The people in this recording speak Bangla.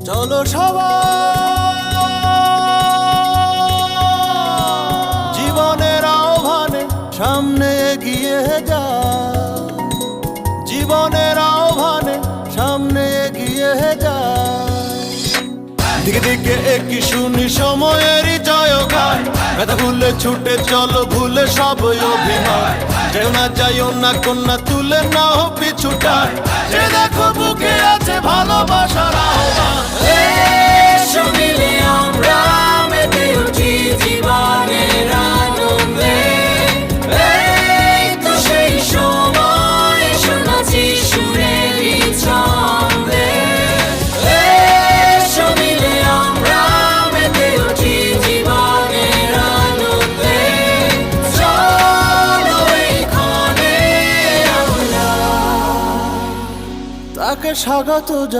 চলো সবাই জীবনের আহ্বানে সামনে এগিয়ে যায়, জীবনের আহ্বানে সামনে এগিয়ে যায়। দিকে দিকে একই শুনি সময়েরই জয়গান, ব্যথা ভুলে ছুটে চলো ভুলে সব অভিমান। যেও না যাইও না কন্যা তুলে নাও পিছুটান, যে দেখো বুকে আছে ভালোবাসার আহ্বান। এসো মিলে আমরা মেতে উঠি জীবনের আনন্দে, এই তো সেই সময় শোনাচ্ছি সুরেরই ছন্দে। এসো মিলে আমরা মেতে উঠি জীবনের আনন্দে, চলো এই ক্ষণে আমরা তাকে স্বাগত